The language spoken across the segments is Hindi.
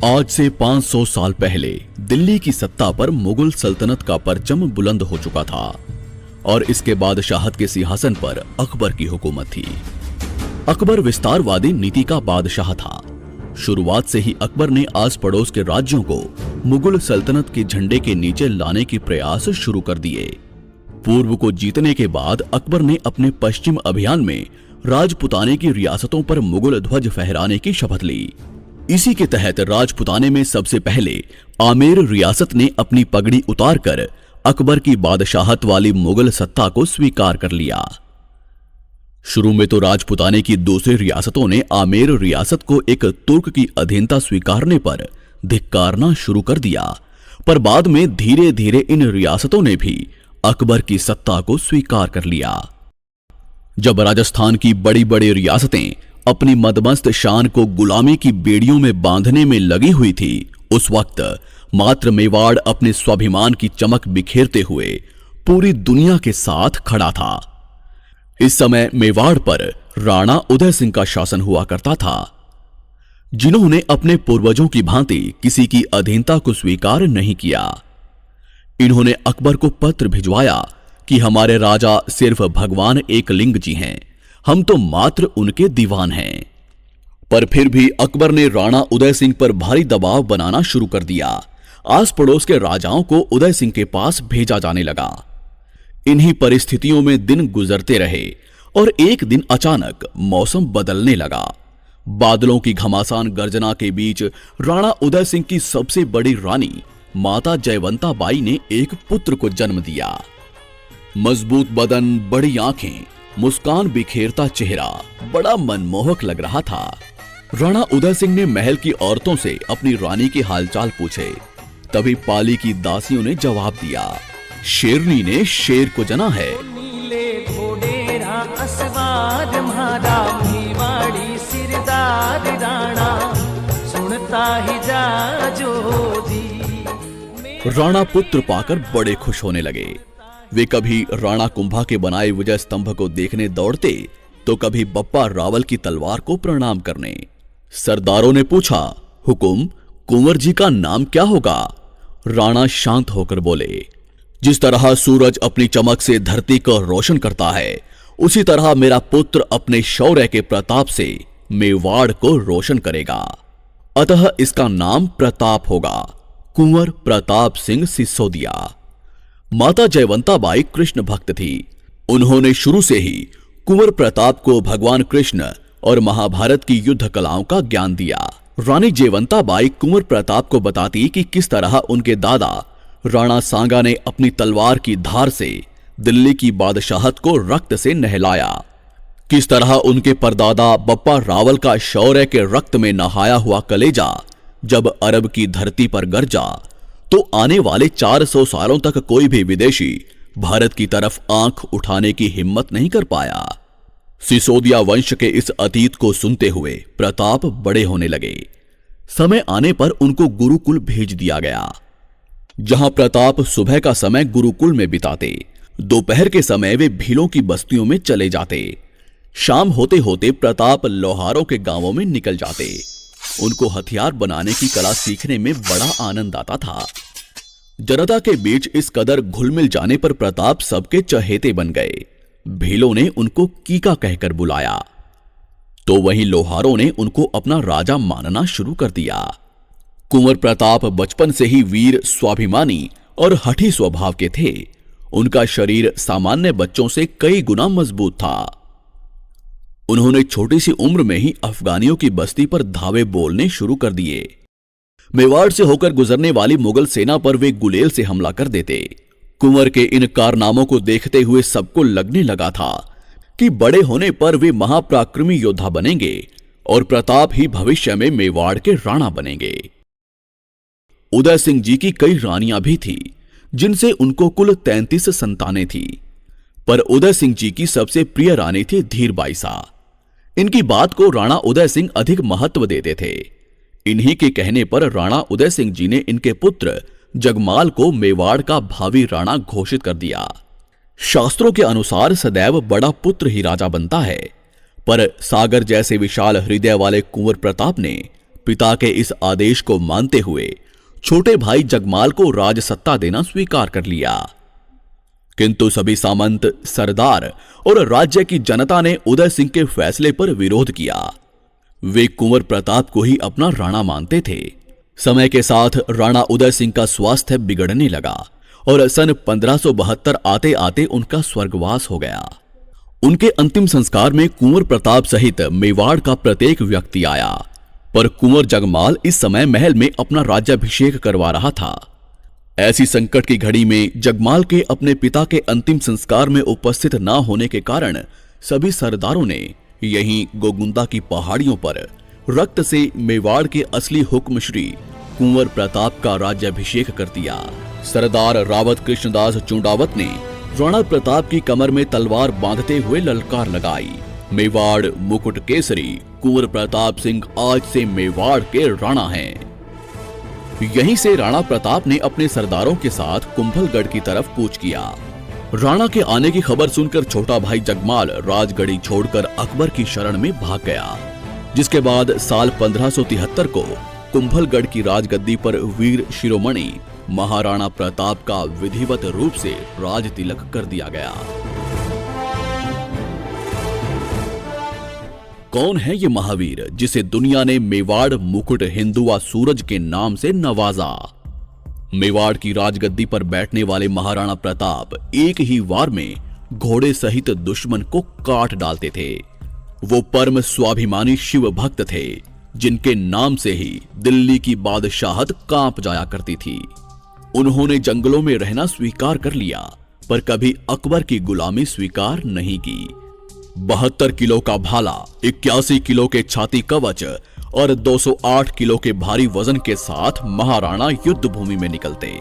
आज से 500 साल पहले दिल्ली की सत्ता पर मुगल सल्तनत का परचम बुलंद हो चुका था और इसके बादशाहत के सिंहासन पर अकबर की हुकूमत थी। अकबर विस्तारवादी नीति का बादशाह था। शुरुआत से ही अकबर ने आस पड़ोस के राज्यों को मुगल सल्तनत के झंडे के नीचे लाने के प्रयास शुरू कर दिए। पूर्व को जीतने के बाद अकबर ने अपने पश्चिम अभियान में राजपुताने की रियासतों पर मुगल ध्वज फहराने की शपथ ली। इसी के तहत राजपुताने में सबसे पहले आमेर रियासत ने अपनी पगड़ी उतारकर अकबर की बादशाहत वाली मुगल सत्ता को स्वीकार कर लिया। शुरू में तो राजपुताने की दूसरी रियासतों ने आमेर रियासत को एक तुर्क की अधीनता स्वीकारने पर धिक्कारना शुरू कर दिया, पर बाद में धीरे धीरे इन रियासतों ने भी अकबर की सत्ता को स्वीकार कर लिया। जब राजस्थान की बड़ी बड़ी रियासतें अपनी मदमस्त शान को गुलामी की बेड़ियों में बांधने में लगी हुई थी, उस वक्त मात्र मेवाड़ अपने स्वाभिमान की चमक बिखेरते हुए पूरी दुनिया के साथ खड़ा था। इस समय मेवाड़ पर राणा उदय सिंह का शासन हुआ करता था, जिन्होंने अपने पूर्वजों की भांति किसी की अधीनता को स्वीकार नहीं किया। इन्होंने अकबर को पत्र भिजवाया कि हमारे राजा सिर्फ भगवान एकलिंग जी हैं, हम तो मात्र उनके दीवान हैं। पर फिर भी अकबर ने राणा उदय सिंह पर भारी दबाव बनाना शुरू कर दिया। आस पड़ोस के राजाओं को उदय सिंह के पास भेजा जाने लगा। इन्हीं परिस्थितियों में दिन गुजरते रहे और एक दिन अचानक मौसम बदलने लगा। बादलों की घमासान गर्जना के बीच राणा उदय सिंह की सबसे बड़ी रानी माता जयवंता बाई ने एक पुत्र को जन्म दिया। मजबूत बदन, बड़ी आंखें, मुस्कान बिखेरता चेहरा बड़ा मनमोहक लग रहा था। राणा उदय सिंह ने महल की औरतों से अपनी रानी के हालचाल पूछे। तभी पाली की दासियों ने जवाब दिया, शेरनी ने शेर को जना है। नीले घोड़े असवार म्हारा मेवाड़ी सिरदार राणा सुनता ही जा जो दी। राणा पुत्र पाकर बड़े खुश होने लगे। वे कभी राणा कुंभा के बनाए विजय स्तंभ को देखने दौड़ते तो कभी बप्पा रावल की तलवार को प्रणाम करने। सरदारों ने पूछा, हुकुम, कुंवर जी का नाम क्या होगा? राणा शांत होकर बोले, जिस तरह सूरज अपनी चमक से धरती को रोशन करता है, उसी तरह मेरा पुत्र अपने शौर्य के प्रताप से मेवाड़ को रोशन करेगा। अतः इसका नाम प्रताप होगा, कुंवर प्रताप सिंह सिसोदिया। माता जयवंता बाई कृष्ण भक्त थी। उन्होंने शुरू से ही कुंवर प्रताप को भगवान कृष्ण और महाभारत की युद्ध कलाओं का ज्ञान दिया। रानी जयवंता बाई कुंवर प्रताप को बताती कि किस तरह उनके दादा राणा सांगा ने अपनी तलवार की धार से दिल्ली की बादशाहत को रक्त से नहलाया, किस तरह उनके परदादा बप्पा रावल का शौर्य के रक्त में नहाया हुआ कलेजा जब अरब की धरती पर गरजा तो आने वाले 400 सालों तक कोई भी विदेशी भारत की तरफ आंख उठाने की हिम्मत नहीं कर पाया। सिसोदिया वंश के इस अतीत को सुनते हुए प्रताप बड़े होने लगे। समय आने पर उनको गुरुकुल भेज दिया गया, जहां प्रताप सुबह का समय गुरुकुल में बिताते, दोपहर के समय वे भीलों की बस्तियों में चले जाते, शाम होते होते प्रताप लोहारों के गांवों में निकल जाते। उनको हथियार बनाने की कला सीखने में बड़ा आनंद आता था। जनता के बीच इस कदर घुल मिल जाने पर प्रताप सबके चहेते बन गए। भीलों ने उनको कीका कहकर बुलाया, तो वहीं लोहारों ने उनको अपना राजा मानना शुरू कर दिया। कुंवर प्रताप बचपन से ही वीर, स्वाभिमानी और हठी स्वभाव के थे। उनका शरीर सामान्य बच्चों से कई गुना मजबूत था। उन्होंने छोटी सी उम्र में ही अफगानियों की बस्ती पर धावे बोलने शुरू कर दिए। मेवाड़ से होकर गुजरने वाली मुगल सेना पर वे गुलेल से हमला कर देते। कुंवर के इन कारनामों को देखते हुए सबको लगने लगा था कि बड़े होने पर वे महापराक्रमी योद्धा बनेंगे और प्रताप ही भविष्य में मेवाड़ के राणा बनेंगे। उदय सिंह जी की कई रानियां भी थी, जिनसे उनको कुल 33 संतानें थी, पर उदय सिंह जी की सबसे प्रिय रानी थी धीर बाईसा। इनकी बात को राणा उदय सिंह अधिक महत्व देते थे। इन्हीं के कहने पर राणा उदय सिंह जी ने इनके पुत्र जगमाल को मेवाड़ का भावी राणा घोषित कर दिया। शास्त्रों के अनुसार सदैव बड़ा पुत्र ही राजा बनता है, पर सागर जैसे विशाल हृदय वाले कुंवर प्रताप ने पिता के इस आदेश को मानते हुए छोटे भाई जगमाल को राजसत्ता देना स्वीकार कर लिया। किंतु सभी सामंत, सरदार और राज्य की जनता ने उदय सिंह के फैसले पर विरोध किया। वे कुंवर प्रताप को ही अपना राणा मानते थे। समय के साथ राणा उदय सिंह का स्वास्थ्य बिगड़ने लगा और सन 1572 आते आते उनका स्वर्गवास हो गया। उनके अंतिम संस्कार में कुंवर प्रताप सहित मेवाड़ का प्रत्येक व्यक्ति आया, पर कुंवर जगमाल इस समय महल में अपना राज्याभिषेक करवा रहा था। ऐसी संकट की घड़ी में जगमाल के अपने पिता के अंतिम संस्कार में उपस्थित न होने के कारण सभी सरदारों ने यहीं गोगुंदा की पहाड़ियों पर रक्त से मेवाड़ के असली हुक्म श्री कुंवर प्रताप का राज्याभिषेक कर दिया। सरदार रावत कृष्णदास चुंडावत ने राणा प्रताप की कमर में तलवार बांधते हुए ललकार लगाई, मेवाड़ मुकुट केसरी कुंवर प्रताप सिंह आज से मेवाड़ के राणा हैं। यहीं से राणा प्रताप ने अपने सरदारों के साथ कुंभलगढ़ की तरफ कूच किया। राणा के आने की खबर सुनकर छोटा भाई जगमाल राजगढ़ी छोड़कर अकबर की शरण में भाग गया, जिसके बाद साल 1573 को कुंभलगढ़ की राजगद्दी पर वीर शिरोमणि महाराणा प्रताप का विधिवत रूप से राज तिलक कर दिया गया। कौन है ये महावीर जिसे दुनिया ने मेवाड़ मुकुट हिंदुआ सूरज के नाम से नवाजा? मेवाड़ की राजगद्दी पर बैठने वाले महाराणा प्रताप एक ही वार में घोड़े सहित दुश्मन को काट डालते थे। वो परम स्वाभिमानी शिव भक्त थे, जिनके नाम से ही दिल्ली की बादशाहत कांप जाया करती थी। उन्होंने जंगलों में रहना स्वीकार कर लिया, पर कभी अकबर की गुलामी स्वीकार नहीं की। 72 किलो का भाला, 81 किलो के छाती कवच और 208 किलो के भारी वजन के साथ महाराणा युद्ध भूमि में निकलते,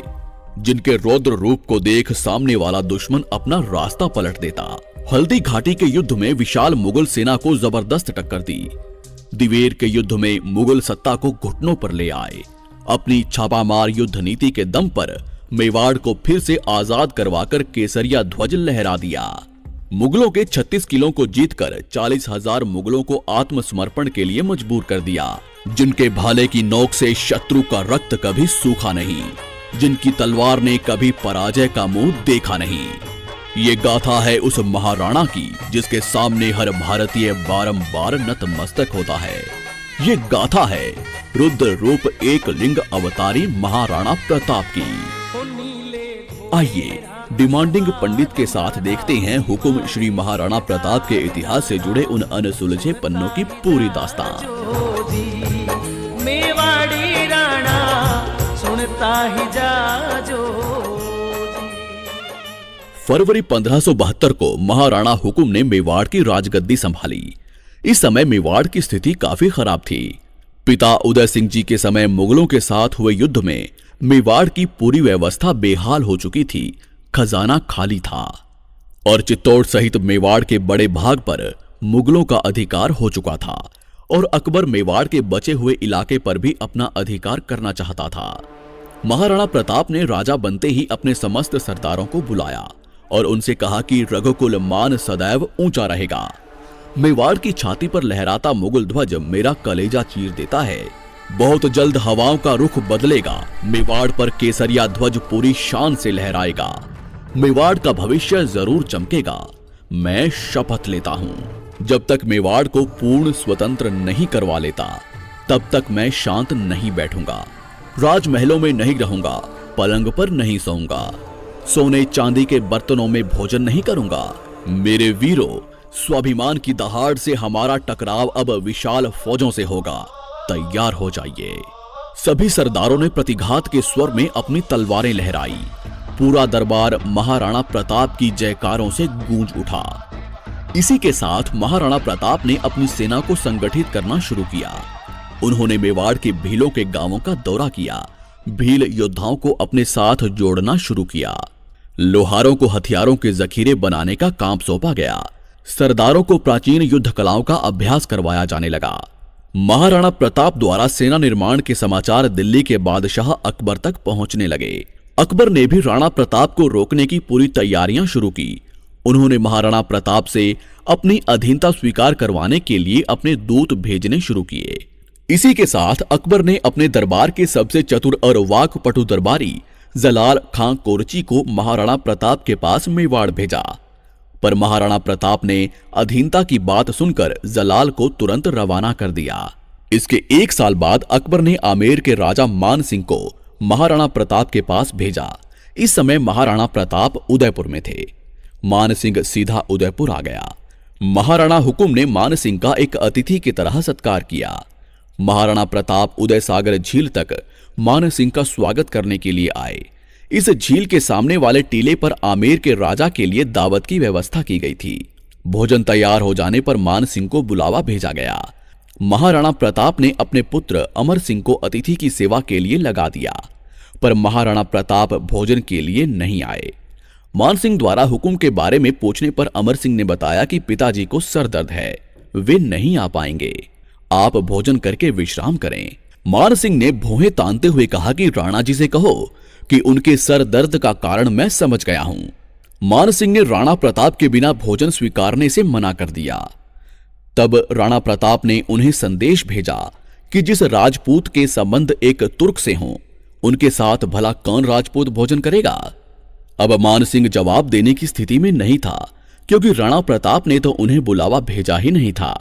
जिनके रौद्र रूप को देख सामने वाला दुश्मन अपना रास्ता पलट देता। हल्दी घाटी के युद्ध में विशाल मुगल सेना को जबरदस्त टक्कर दी। दिवेर के युद्ध में मुगल सत्ता को घुटनों पर ले आए। अपनी छापामार युद्ध नीति के दम पर मेवाड़ को फिर से आजाद करवाकर केसरिया ध्वज लहरा दिया। मुगलों के 36 किलों को जीतकर 40,000 मुगलों को आत्मसमर्पण के लिए मजबूर कर दिया, जिनके भाले की नोक से शत्रु का रक्त कभी सूखा नहीं, जिनकी तलवार ने कभी पराजय का मुंह देखा नहीं। ये गाथा है उस महाराणा की जिसके सामने हर भारतीय बारंबार नतमस्तक होता है। ये गाथा है रुद्र रूप एक लिंग अवतारी महाराणा प्रताप की। आइए डिमांडिंग पंडित के साथ देखते हैं हुकुम श्री महाराणा प्रताप के इतिहास से जुड़े उन अनसुलझे पन्नों की पूरी दास्तान। मेवाड़ी राणा सुनता ही जा जो। फरवरी 1572 को महाराणा हुकुम ने मेवाड़ की राजगद्दी संभाली। इस समय मेवाड़ की स्थिति काफी खराब थी। पिता उदय सिंह जी के समय मुगलों के साथ हुए युद्ध में मेवाड़ की पूरी व्यवस्था बेहाल हो चुकी थी, खजाना खाली था और चित्तौड़ सहित मेवाड़ के बड़े भाग पर मुगलों का अधिकार हो चुका था और अकबर मेवाड़ के बचे हुए इलाके पर भी अपना अधिकार करना चाहता था। महाराणा प्रताप ने राजा बनते ही अपने समस्त सरदारों को बुलाया और उनसे कहा कि रघुकुल मान सदैव ऊंचा रहेगा। मेवाड़ की छाती पर लहराता मुगल ध्वज मेरा कलेजा चीर देता है। बहुत जल्द हवाओं का रुख बदलेगा। मेवाड़ पर केसरिया ध्वज पूरी शान से लहराएगा। मेवाड़ का भविष्य जरूर चमकेगा। मैं शपथ लेता हूं, जब तक मेवाड़ को पूर्ण स्वतंत्र नहीं करवा लेता तब तक मैं शांत नहीं बैठूंगा। राजमहलों में नहीं रहूंगा, पलंग पर नहीं सोऊंगा, सोने चांदी के बर्तनों में भोजन नहीं करूंगा। मेरे वीरों, स्वाभिमान की दहाड़ से हमारा टकराव अब विशाल फौजों से होगा, तैयार हो जाइए। सभी सरदारों ने प्रतिघात के स्वर में अपनी तलवारें लहराई। पूरा दरबार महाराणा प्रताप की जयकारों से गूंज उठा। इसी के साथ महाराणा प्रताप ने अपनी सेना को संगठित करना शुरू किया। उन्होंने मेवाड़ के भीलों के गांवों का दौरा किया। भील योद्धाओं को अपने साथ जोड़ना शुरू किया। लोहारों को हथियारों के जखीरे बनाने का काम सौंपा गया। सरदारों को प्राचीन युद्ध कलाओं का अभ्यास करवाया जाने लगा। महाराणा प्रताप द्वारा सेना निर्माण के समाचार दिल्ली के बादशाह अकबर तक पहुंचने लगे। अकबर ने भी राणा प्रताप को रोकने की पूरी तैयारियां शुरू की। उन्होंने महाराणा प्रताप से अपनी अधीनता स्वीकार करवाने के लिए अपने दूत भेजने शुरू किए। इसी के साथ अकबर ने अपने दरबार के सबसे चतुर और वाकपटु दरबारी जलाल खां कोरची को महाराणा प्रताप के पास मेवाड़ भेजा। पर महाराणा प्रताप ने अधीनता की बात सुनकर जलाल को तुरंत रवाना कर दिया। इसके 1 साल बाद अकबर ने आमेर के राजा मान सिंह को महाराणा प्रताप के पास भेजा। इस समय महाराणा प्रताप उदयपुर में थे। मान सिंह सीधा उदयपुर आ गया। महाराणा हुकुम ने मान सिंह का एक अतिथि की तरह सत्कार किया। महाराणा प्रताप उदय सागर झील तक मान सिंह का स्वागत करने के लिए आए। इस झील के सामने वाले टीले पर आमेर के राजा के लिए दावत की व्यवस्था की गई थी। भोजन तैयार हो जाने पर मान सिंह को बुलावा भेजा गया। महाराणा प्रताप ने अपने पुत्र अमर सिंह को अतिथि की सेवा के लिए लगा दिया, पर महाराणा प्रताप भोजन के लिए नहीं आए। मान सिंह द्वारा हुक्म के बारे में पूछने पर अमर सिंह ने बताया कि पिताजी को सर दर्द है, वे नहीं आ पाएंगे, आप भोजन करके विश्राम करें। मान सिंह ने भौहें तानते हुए कहा कि राणा जी से कहो कि उनके सर दर्द का कारण मैं समझ गया हूं। मान सिंह ने राणा प्रताप के बिना भोजन स्वीकारने से मना कर दिया। तब राणा प्रताप ने उन्हें संदेश भेजा कि जिस राजपूत के संबंध एक तुर्क से हों, उनके साथ भला कौन राजपूत भोजन करेगा। अब मान सिंह जवाब देने की स्थिति में नहीं था, क्योंकि राणा प्रताप ने तो उन्हें बुलावा भेजा ही नहीं था।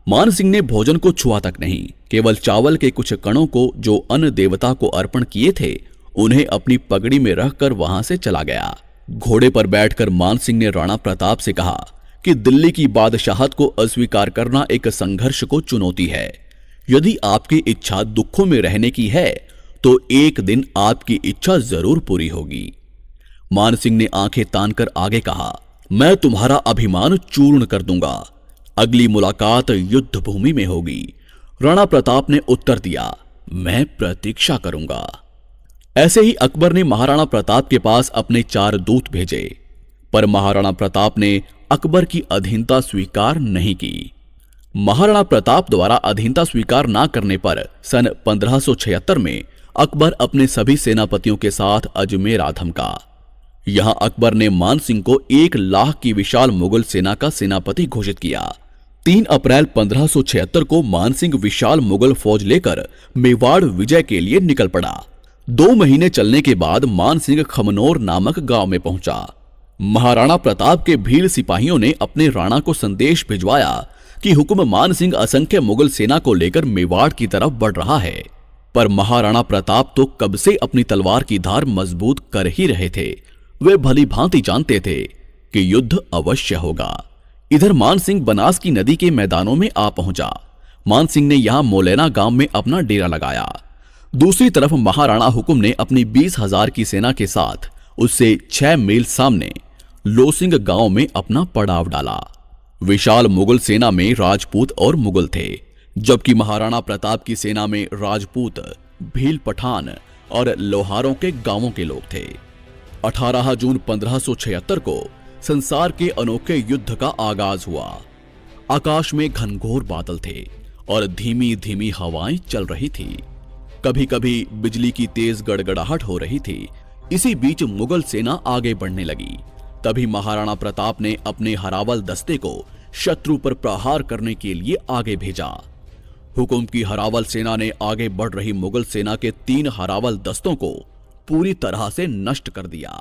मान सिंह ने भोजन को छुआ तक नहीं, केवल चावल के कुछ कणों को जो अन्न देवता को अर्पण किए थे उन्हें अपनी पगड़ी में रखकर वहां से चला गया। घोड़े पर बैठकर मान सिंह ने राणा प्रताप से कहा कि दिल्ली की बादशाहत को अस्वीकार करना एक संघर्ष को चुनौती है। यदि आपकी इच्छा दुखों में रहने की है तो एक दिन आपकी इच्छा जरूर पूरी होगी। मान सिंह ने आंखें तानकर आगे कहा, मैं तुम्हारा अभिमान चूर्ण कर दूंगा, अगली मुलाकात युद्ध भूमि में होगी। राणा प्रताप ने उत्तर दिया, मैं प्रतीक्षा करूंगा। ऐसे ही अकबर ने महाराणा प्रताप के पास अपने 4 दूत भेजे, पर महाराणा प्रताप ने अकबर की अधीनता स्वीकार नहीं की। महाराणा प्रताप द्वारा अधीनता स्वीकार न करने पर सन 1576 में अकबर अपने सभी सेनापतियों के साथ अजमेर आ धमका। यहां अकबर ने मान सिंह को 1 लाख की विशाल मुगल सेना का सेनापति घोषित किया। 3 अप्रैल 1576 को मान सिंह विशाल मुगल फौज लेकर मेवाड़ विजय के लिए निकल पड़ा। 2 महीने चलने के बाद मान सिंह खमनोर नामक गांव में पहुंचा। महाराणा प्रताप के भील सिपाहियों ने अपने राणा को संदेश भिजवाया कि हुक्म मान सिंह असंख्य मुगल सेना को लेकर मेवाड़ की तरफ बढ़ रहा है। पर महाराणा प्रताप तो कब से अपनी तलवार की धार मजबूत कर ही रहे थे। वे भली भांति जानते थे कि युद्ध अवश्य होगा। इधर मान सिंह बनास की नदी के मैदानों में आ पहुंचा। मान सिंह ने यहां मोलेना गांव में अपना डेरा लगाया। दूसरी तरफ महाराणा हुकुम ने अपनी 20,000 की सेना के साथ उससे 6 मील सामने लोसिंग गांव में अपना पड़ाव डाला। विशाल मुगल सेना में राजपूत और मुगल थे, जबकि महाराणा प्रताप की सेना में राजपूत, भील पठान और लोहारों के गांवों के लोग थे। 18 जून 1576 को संसार के अनोखे युद्ध का आगाज हुआ। आकाश में घनघोर बादल थे और धीमी धीमी हवाएं चल रही थी। कभी कभी बिजली की तेज गड़गड़ाहट हो रही थी। इसी बीच मुगल सेना आगे बढ़ने लगी। तभी महाराणा प्रताप ने अपने हरावल दस्ते को शत्रु पर प्रहार करने के लिए आगे भेजा। हुकुम की हरावल सेना ने आगे बढ़ रही मुगल सेना के 3 हरावल दस्तों को पूरी तरह से नष्ट कर दिया।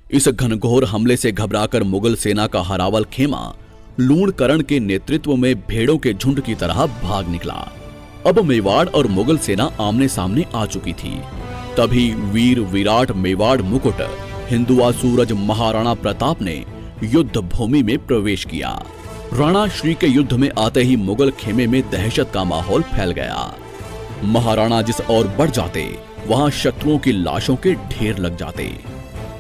इस घनघोर हमले से घबराकर मुगल सेना का हरावल खेमा लूणकरण के नेतृत्व में भेड़ों के झुंड की तरह भाग निकला। अब मेवाड़ और मुगल सेना आमने सामने आ चुकी थी। तभी वीर विराट मेवाड़ मुकुट हिंदुआ सूरज महाराणा प्रताप ने युद्ध भूमि में प्रवेश किया। राणा श्री के युद्ध में आते ही मुगल खेमे में दहशत का माहौल फैल गया। महाराणा जिस ओर बढ़ जाते वहां शत्रुओं की लाशों के ढेर लग जाते।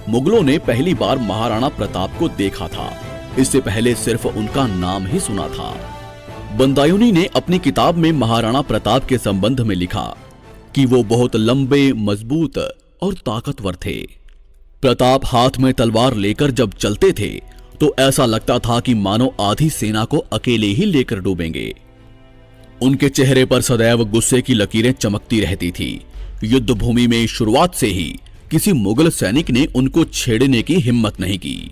मुगलों ने पहली बार महाराणा प्रताप को देखा था, इससे पहले सिर्फ उनका नाम ही सुना था। बंदायूनी ने अपनी किताब में महाराणा प्रताप के संबंध में लिखा कि वो बहुत लंबे, मजबूत और ताकतवर थे। प्रताप हाथ में तलवार लेकर जब चलते थे तो ऐसा लगता था कि मानो आधी सेना को अकेले ही लेकर डूबेंगे। उनके चेहरे पर सदैव गुस्से की लकीरें चमकती रहती थी। युद्ध भूमि में शुरुआत से ही किसी मुगल सैनिक ने उनको छेड़ने की हिम्मत नहीं की।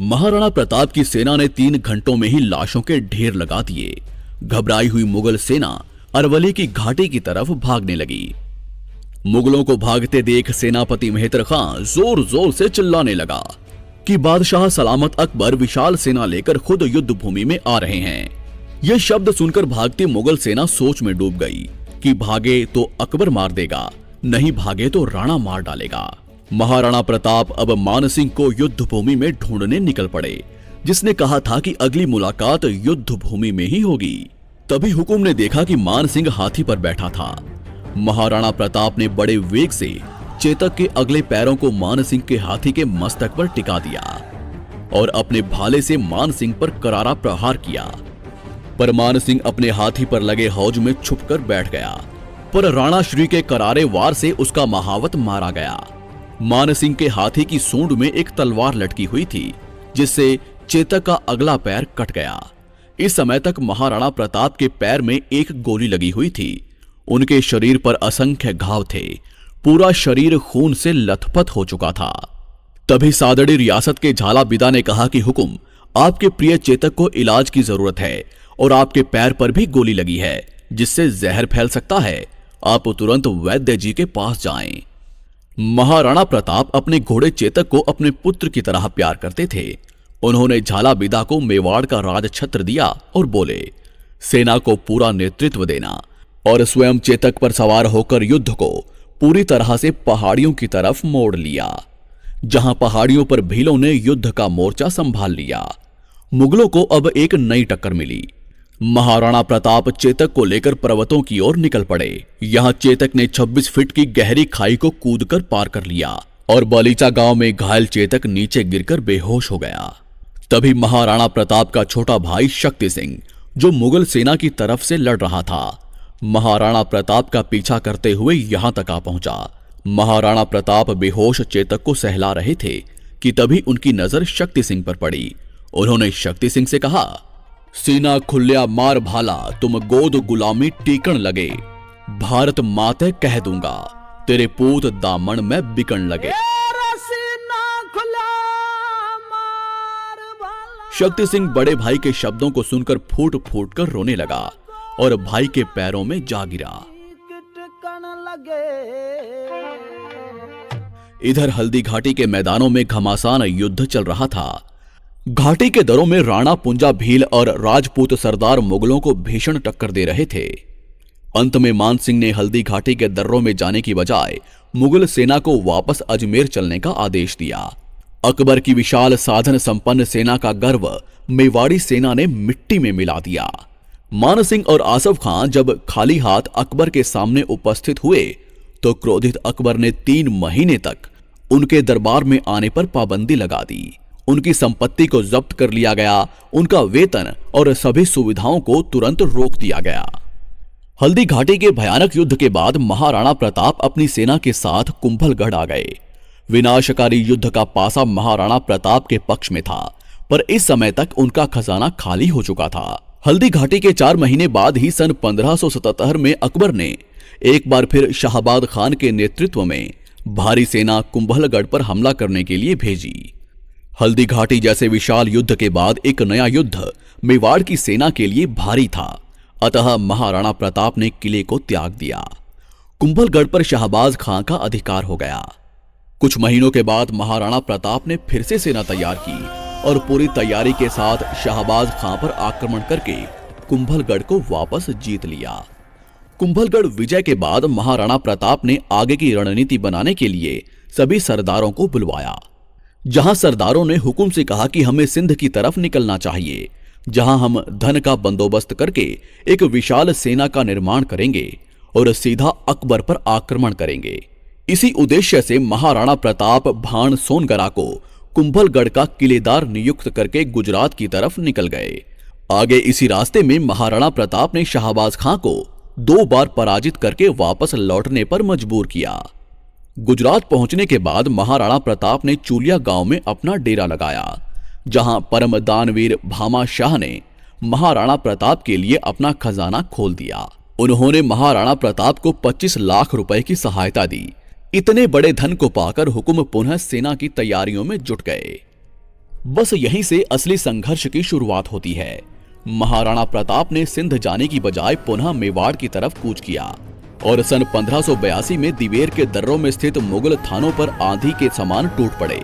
महाराणा प्रताप की सेना ने 3 घंटों में ही लाशों के ढेर लगा दिए। घबराई हुई मुगल सेना अरवली की घाटी की तरफ भागने लगी। मुगलों को भागते देख सेनापति मेहतर खां जोर जोर से चिल्लाने लगा कि बादशाह सलामत अकबर विशाल सेना लेकर खुद युद्ध भूमि में आ रहे हैं। यह शब्द सुनकर भागती मुगल सेना सोच में डूब गई कि भागे तो अकबर मार देगा, नहीं भागे तो राणा मार डालेगा। महाराणा प्रताप अब मानसिंह को युद्ध भूमि में ढूंढने निकल पड़े, जिसने कहा था कि अगली मुलाकात युद्ध भूमि में ही होगी। तभी हुकुम ने देखा कि मानसिंह हाथी पर बैठा था। महाराणा प्रताप ने बड़े वेग से चेतक के अगले पैरों को मानसिंह के हाथी के मस्तक पर टिका दिया और अपने भाले से मानसिंह पर करारा प्रहार किया। पर मानसिंह अपने हाथी पर लगे हौज में छुपकर बैठ गया, पर राणा श्री के करारे वार से उसका महावत मारा गया। मानसिंह के हाथी की सूंड में एक तलवार लटकी हुई थी, जिससे चेतक का अगला पैर कट गया। इस समय तक महाराणा प्रताप के पैर में एक गोली लगी हुई थी। उनके शरीर पर असंख्य घाव थे, पूरा शरीर खून से लथपथ हो चुका था। तभी सादड़ी रियासत के झालाबिदा ने कहा कि हुकुम, आपके प्रिय चेतक को इलाज की जरूरत है और आपके पैर पर भी गोली लगी है, जिससे जहर फैल सकता है। आप तुरंत वैद्य जी के पास जाएं। महाराणा प्रताप अपने घोड़े चेतक को अपने पुत्र की तरह प्यार करते थे। उन्होंने झालाबिदा को मेवाड़ का राजछत्र दिया और बोले, सेना को पूरा नेतृत्व देना और स्वयं चेतक पर सवार होकर युद्ध को पूरी तरह से पहाड़ियों की तरफ मोड़ लिया। जहां पहाड़ियों पर भीलों ने युद्ध का मोर्चा संभाल लिया, मुगलों को अब एक नई टक्कर मिली। महाराणा प्रताप चेतक को लेकर पर्वतों की ओर निकल पड़े। यहां चेतक ने 26 फीट की गहरी खाई को कूदकर पार कर लिया और बलीचा गांव में घायल चेतक नीचे गिरकर बेहोश हो गया। तभी महाराणा प्रताप का छोटा भाई शक्ति सिंह, जो मुगल सेना की तरफ से लड़ रहा था, महाराणा प्रताप का पीछा करते हुए यहां तक आ पहुंचा। महाराणा प्रताप बेहोश चेतक को सहला रहे थे कि तभी उनकी नजर शक्ति सिंह पर पड़ी। उन्होंने शक्ति सिंह से कहा, सीना खुल्या मार भाला, तुम गोद गुलामी टीकण लगे, भारत माते कह दूंगा, तेरे पूत दामन में बिकन लगे। शक्ति सिंह बड़े भाई के शब्दों को सुनकर फूट फूट कर रोने लगा और भाई के पैरों में जा गिरा। इधर हल्दी घाटी के मैदानों में घमासान युद्ध चल रहा था। घाटी के दरों में राणा पुंजा भील और राजपूत सरदार मुगलों को भीषण टक्कर दे रहे थे। अंत में मानसिंह ने हल्दी घाटी के दर्रों में जाने की बजाय मुगल सेना को वापस अजमेर चलने का आदेश दिया। अकबर की विशाल साधन संपन्न सेना का गर्व मेवाड़ी सेना ने मिट्टी में मिला दिया। मानसिंह और आसफ खां जब खाली हाथ अकबर के सामने उपस्थित हुए तो क्रोधित अकबर ने 3 महीने तक उनके दरबार में आने पर पाबंदी लगा दी। उनकी संपत्ति को जब्त कर लिया गया, उनका वेतन और सभी सुविधाओं को तुरंत रोक दिया गया। हल्दी घाटी के भयानक युद्ध के बाद महाराणा प्रताप अपनी सेना के साथ कुंभलगढ़ आ गए। विनाशकारी युद्ध का पासा महाराणा प्रताप के पक्ष में था, पर इस समय तक उनका खजाना खाली हो चुका था। हल्दी घाटी के 4 महीने बाद ही सन 1577 में अकबर ने एक बार फिर शाहबाद खान के नेतृत्व में भारी सेना कुंभलगढ़ पर हमला करने के लिए भेजी। हल्दी घाटी जैसे विशाल युद्ध के बाद एक नया युद्ध मेवाड़ की सेना के लिए भारी था, अतः महाराणा प्रताप ने किले को त्याग दिया। कुंभलगढ़ पर शाहबाज खां का अधिकार हो गया। कुछ महीनों के बाद महाराणा प्रताप ने फिर से सेना तैयार की और पूरी तैयारी के साथ शाहबाज खां पर आक्रमण करके कुंभलगढ़ को वापस जीत लिया। कुंभलगढ़ विजय के बाद महाराणा प्रताप ने आगे की रणनीति बनाने के लिए सभी सरदारों को बुलवाया। जहां सरदारों ने हुकुम से कहा कि हमें सिंध की तरफ निकलना चाहिए, जहां हम धन का बंदोबस्त करके एक विशाल सेना का निर्माण करेंगे और सीधा अकबर पर आक्रमण करेंगे। इसी उद्देश्य से महाराणा प्रताप भाण सोनगरा को कुंभलगढ़ का किलेदार नियुक्त करके गुजरात की तरफ निकल गए। आगे इसी रास्ते में महाराणा प्रताप ने शाहबाज खां को 2 बार पराजित करके वापस लौटने पर मजबूर किया। गुजरात पहुंचने के बाद महाराणा प्रताप ने चूलिया गांव में अपना डेरा लगाया, जहां परम दानवीर भामा शाह ने महाराणा प्रताप के लिए अपना खजाना खोल दिया। उन्होंने महाराणा प्रताप को 25 लाख रुपए की सहायता दी। इतने बड़े धन को पाकर हुकुम पुनः सेना की तैयारियों में जुट गए। बस यहीं से असली संघर्ष की शुरुआत होती है। महाराणा प्रताप ने सिंध जाने की बजाय पुनः मेवाड़ की तरफ कूच किया और सन 1582 में दिवेर के दर्रों में स्थित मुगल थानों पर आंधी के समान टूट पड़े।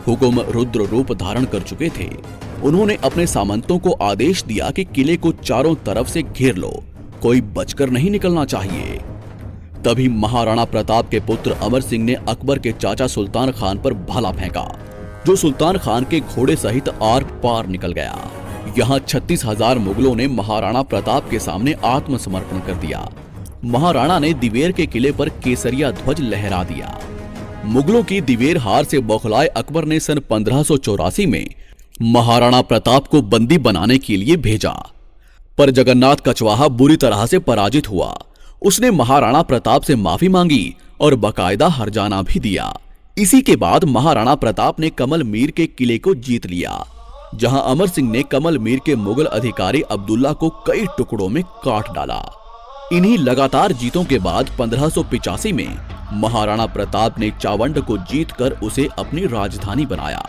हुकुम रुद्र रूप धारण कर चुके थे। उन्होंने अपने सामंतों को आदेश दिया कि किले को चारों तरफ से घेर लो, कोई बचकर नहीं निकलना चाहिए। तभी महाराणा प्रताप के पुत्र अमर सिंह ने अकबर के चाचा सुल्तान खान पर भाला फेंका, जो सुल्तान खान के घोड़े सहित आर पार निकल गया। यहाँ 36,000 मुगलों ने महाराणा प्रताप के सामने आत्मसमर्पण कर दिया। महाराणा ने दिवेर के किले पर केसरिया ध्वज लहरा दिया। मुगलों की दिवेर हार से बौखलाए अकबर ने सन 1584 में महाराणा प्रताप को बंदी बनाने के लिए भेजा, पर जगन्नाथ कछवाहा बुरी तरह से पराजित हुआ। उसने महाराणा प्रताप से माफी मांगी और बकायदा हरजाना भी दिया। इसी के बाद महाराणा प्रताप ने कमल मीर के किले को जीत लिया, जहां अमर सिंह ने कमल मीर के मुगल अधिकारी अब्दुल्ला को कई टुकड़ों में काट डाला। इन्हीं लगातार जीतों के बाद 1585 में महाराणा प्रताप ने चावंड को जीतकर उसे अपनी राजधानी बनाया,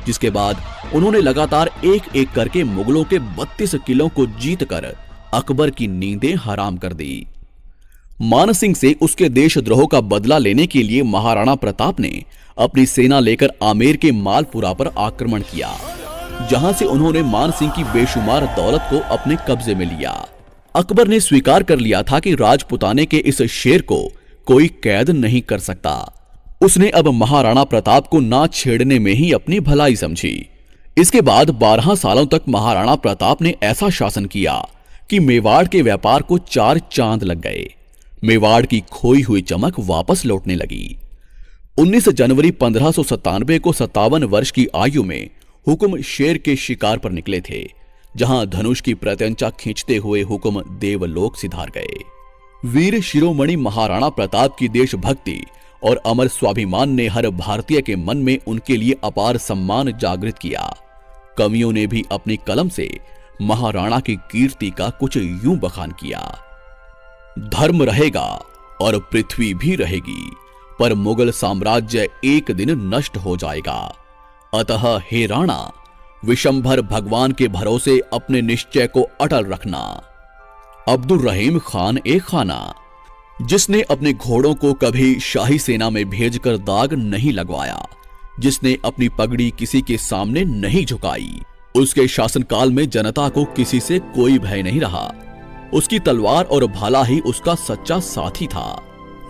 जिसके बाद उन्होंने लगातार एक एक करके मुगलों के 32 किलों को जीतकर अकबर की नींदें हराम कर दी। मान सिंह से उसके देशद्रोह का बदला लेने के लिए महाराणा प्रताप ने अपनी सेना लेकर आमेर के मालपुरा पर आक्रमण किया, जहां से उन्होंने मान सिंह की बेशुमार दौलत को अपने कब्जे में लिया। अकबर ने स्वीकार कर लिया था कि राजपुताने के इस शेर को कोई कैद नहीं कर सकता। उसने अब महाराणा प्रताप को ना छेड़ने में ही अपनी भलाई समझी। इसके बाद 12 सालों तक महाराणा प्रताप ने ऐसा शासन किया कि मेवाड़ के व्यापार को 4 चांद लग गए। मेवाड़ की खोई हुई चमक वापस लौटने लगी। 19 जनवरी 1597 को 57 वर्ष की आयु में हुकुम शेर के शिकार पर निकले थे, जहां धनुष की प्रत्यंचा खींचते हुए हुकुम देवलोक सिधार गए। वीर शिरोमणि महाराणा प्रताप की देशभक्ति और अमर स्वाभिमान ने हर भारतीय के मन में उनके लिए अपार सम्मान जागृत किया। कवियों ने भी अपनी कलम से महाराणा की कीर्ति का कुछ यूं बखान किया। धर्म रहेगा और पृथ्वी भी रहेगी, पर मुगल साम्राज्य एक दिन नष्ट हो जाएगा। अतः हे राणा, विशंभर भगवान के भरोसे अपने निश्चय को अटल रखना। अब्दुल रहीम खान ए खाना, जिसने अपने घोड़ों को कभी शाही सेना में भेजकर दाग नहीं लगवाया, जिसने अपनी पगड़ी किसी के सामने नहीं झुकाई, उसके शासनकाल में जनता को किसी से कोई भय नहीं रहा। उसकी तलवार और भाला ही उसका सच्चा साथी था।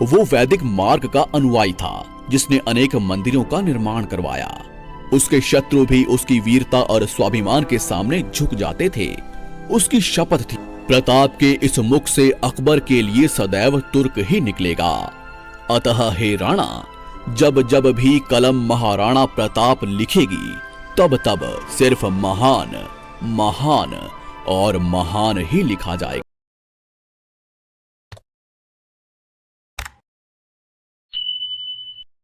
वो वैदिक मार्ग का अनुयायी था, जिसने अनेक मंदिरों का निर्माण करवाया। उसके शत्रु भी उसकी वीरता और स्वाभिमान के सामने झुक जाते थे। उसकी शपथ थी, प्रताप के इस मुख से अकबर के लिए सदैव तुर्क ही निकलेगा। अतः हे राणा, जब जब भी कलम महाराणा प्रताप लिखेगी, तब तब सिर्फ महान, महान और महान ही लिखा जाएगा।